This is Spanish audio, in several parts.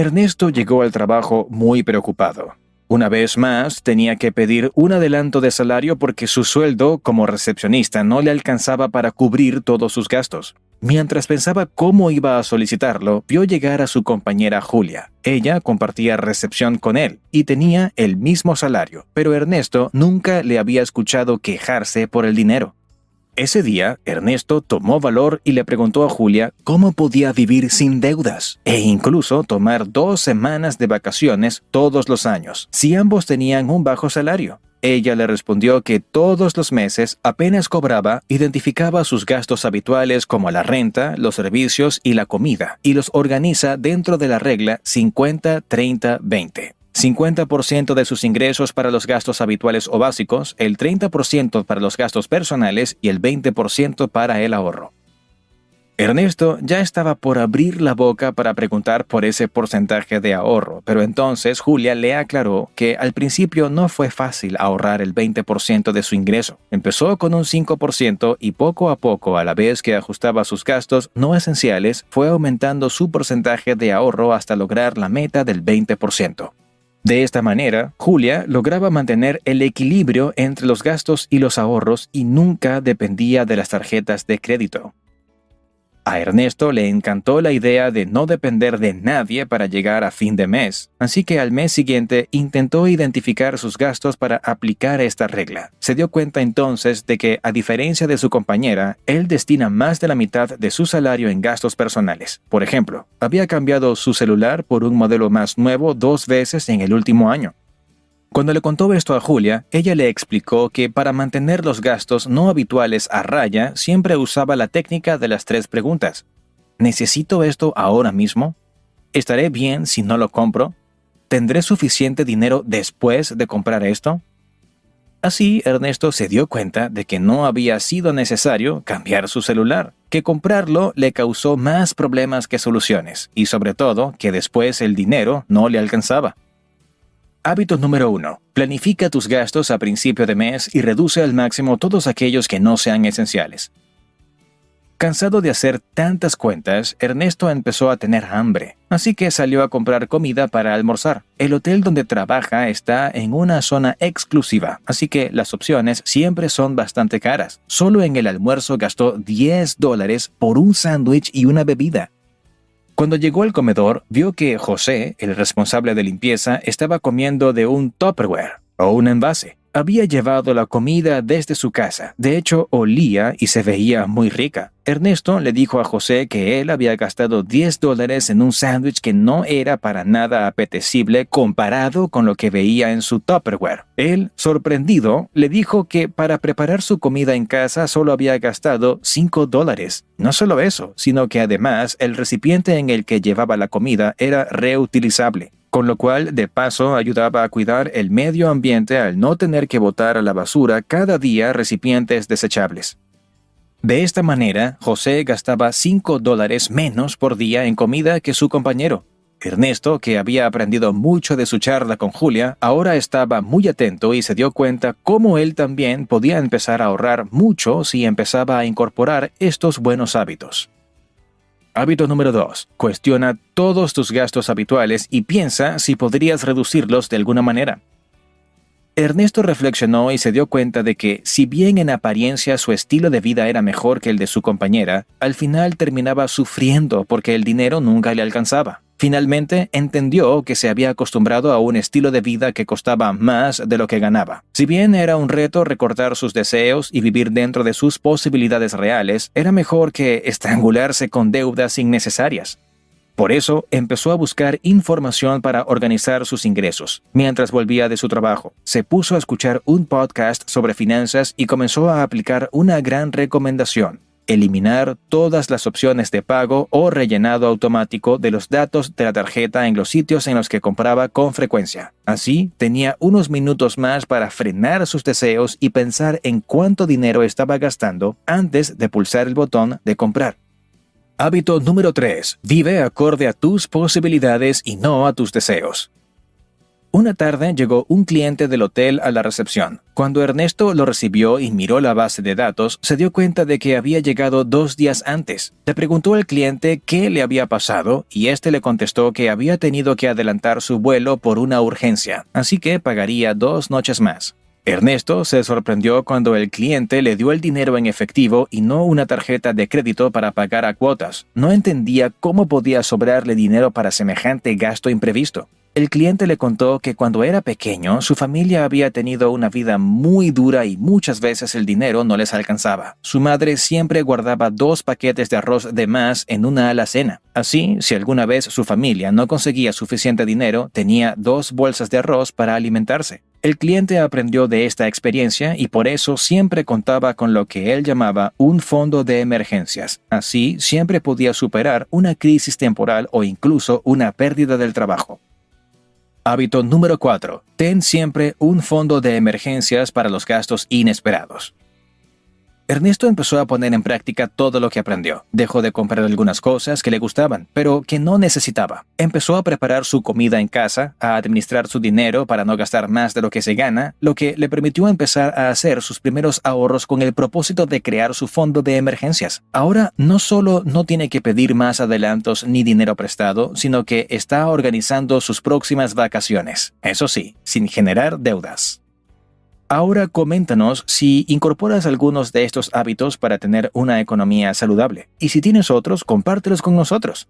Ernesto llegó al trabajo muy preocupado. Una vez más, tenía que pedir un adelanto de salario porque su sueldo como recepcionista no le alcanzaba para cubrir todos sus gastos. Mientras pensaba cómo iba a solicitarlo, vio llegar a su compañera Julia. Ella compartía recepción con él y tenía el mismo salario, pero Ernesto nunca le había escuchado quejarse por el dinero. Ese día, Ernesto tomó valor y le preguntó a Julia cómo podía vivir sin deudas e incluso tomar 2 semanas de vacaciones todos los años, si ambos tenían un bajo salario. Ella le respondió que todos los meses, apenas cobraba, identificaba sus gastos habituales como la renta, los servicios y la comida, y los organiza dentro de la regla 50-30-20. 50% de sus ingresos para los gastos habituales o básicos, el 30% para los gastos personales y el 20% para el ahorro. Ernesto ya estaba por abrir la boca para preguntar por ese porcentaje de ahorro, pero entonces Julia le aclaró que al principio no fue fácil ahorrar el 20% de su ingreso. Empezó con un 5% y poco a poco, a la vez que ajustaba sus gastos no esenciales, fue aumentando su porcentaje de ahorro hasta lograr la meta del 20%. De esta manera, Julia lograba mantener el equilibrio entre los gastos y los ahorros y nunca dependía de las tarjetas de crédito. A Ernesto le encantó la idea de no depender de nadie para llegar a fin de mes, así que al mes siguiente intentó identificar sus gastos para aplicar esta regla. Se dio cuenta entonces de que, a diferencia de su compañera, él destina más de la mitad de su salario en gastos personales. Por ejemplo, había cambiado su celular por un modelo más nuevo 2 veces en el último año. Cuando le contó esto a Julia, ella le explicó que para mantener los gastos no habituales a raya, siempre usaba la técnica de las 3 preguntas. ¿Necesito esto ahora mismo? ¿Estaré bien si no lo compro? ¿Tendré suficiente dinero después de comprar esto? Así, Ernesto se dio cuenta de que no había sido necesario cambiar su celular, que comprarlo le causó más problemas que soluciones, y sobre todo, que después el dinero no le alcanzaba. Hábito número 1. Planifica tus gastos a principio de mes y reduce al máximo todos aquellos que no sean esenciales. Cansado de hacer tantas cuentas, Ernesto empezó a tener hambre, así que salió a comprar comida para almorzar. El hotel donde trabaja está en una zona exclusiva, así que las opciones siempre son bastante caras. Solo en el almuerzo gastó $10 por un sándwich y una bebida. Cuando llegó al comedor, vio que José, el responsable de limpieza, estaba comiendo de un Tupperware o un envase. Había llevado la comida desde su casa. De hecho, olía y se veía muy rica. Ernesto le dijo a José que él había gastado $10 en un sándwich que no era para nada apetecible comparado con lo que veía en su Tupperware. Él, sorprendido, le dijo que para preparar su comida en casa solo había gastado $5. No solo eso, sino que además el recipiente en el que llevaba la comida era reutilizable, con lo cual de paso ayudaba a cuidar el medio ambiente al no tener que botar a la basura cada día recipientes desechables. De esta manera, José gastaba $5 menos por día en comida que su compañero. Ernesto, que había aprendido mucho de su charla con Julia, ahora estaba muy atento y se dio cuenta cómo él también podía empezar a ahorrar mucho si empezaba a incorporar estos buenos hábitos. Hábito número 2. Cuestiona todos tus gastos habituales y piensa si podrías reducirlos de alguna manera. Ernesto reflexionó y se dio cuenta de que, si bien en apariencia su estilo de vida era mejor que el de su compañera, al final terminaba sufriendo porque el dinero nunca le alcanzaba. Finalmente, entendió que se había acostumbrado a un estilo de vida que costaba más de lo que ganaba. Si bien era un reto recortar sus deseos y vivir dentro de sus posibilidades reales, era mejor que estrangularse con deudas innecesarias. Por eso, empezó a buscar información para organizar sus ingresos. Mientras volvía de su trabajo, se puso a escuchar un podcast sobre finanzas y comenzó a aplicar una gran recomendación: eliminar todas las opciones de pago o rellenado automático de los datos de la tarjeta en los sitios en los que compraba con frecuencia. Así, tenía unos minutos más para frenar sus deseos y pensar en cuánto dinero estaba gastando antes de pulsar el botón de comprar. Hábito número 3. Vive acorde a tus posibilidades y no a tus deseos. Una tarde llegó un cliente del hotel a la recepción. Cuando Ernesto lo recibió y miró la base de datos, se dio cuenta de que había llegado 2 días antes. Le preguntó al cliente qué le había pasado y este le contestó que había tenido que adelantar su vuelo por una urgencia, así que pagaría 2 noches más. Ernesto se sorprendió cuando el cliente le dio el dinero en efectivo y no una tarjeta de crédito para pagar a cuotas. No entendía cómo podía sobrarle dinero para semejante gasto imprevisto. El cliente le contó que cuando era pequeño, su familia había tenido una vida muy dura y muchas veces el dinero no les alcanzaba. Su madre siempre guardaba 2 paquetes de arroz de más en una alacena. Así, si alguna vez su familia no conseguía suficiente dinero, tenía 2 bolsas de arroz para alimentarse. El cliente aprendió de esta experiencia y por eso siempre contaba con lo que él llamaba un fondo de emergencias. Así, siempre podía superar una crisis temporal o incluso una pérdida del trabajo. Hábito número 4. Ten siempre un fondo de emergencias para los gastos inesperados. Ernesto empezó a poner en práctica todo lo que aprendió. Dejó de comprar algunas cosas que le gustaban, pero que no necesitaba. Empezó a preparar su comida en casa, a administrar su dinero para no gastar más de lo que se gana, lo que le permitió empezar a hacer sus primeros ahorros con el propósito de crear su fondo de emergencias. Ahora no solo no tiene que pedir más adelantos ni dinero prestado, sino que está organizando sus próximas vacaciones. Eso sí, sin generar deudas. Ahora coméntanos si incorporas algunos de estos hábitos para tener una economía saludable. Y si tienes otros, compártelos con nosotros.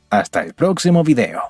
Hasta el próximo video.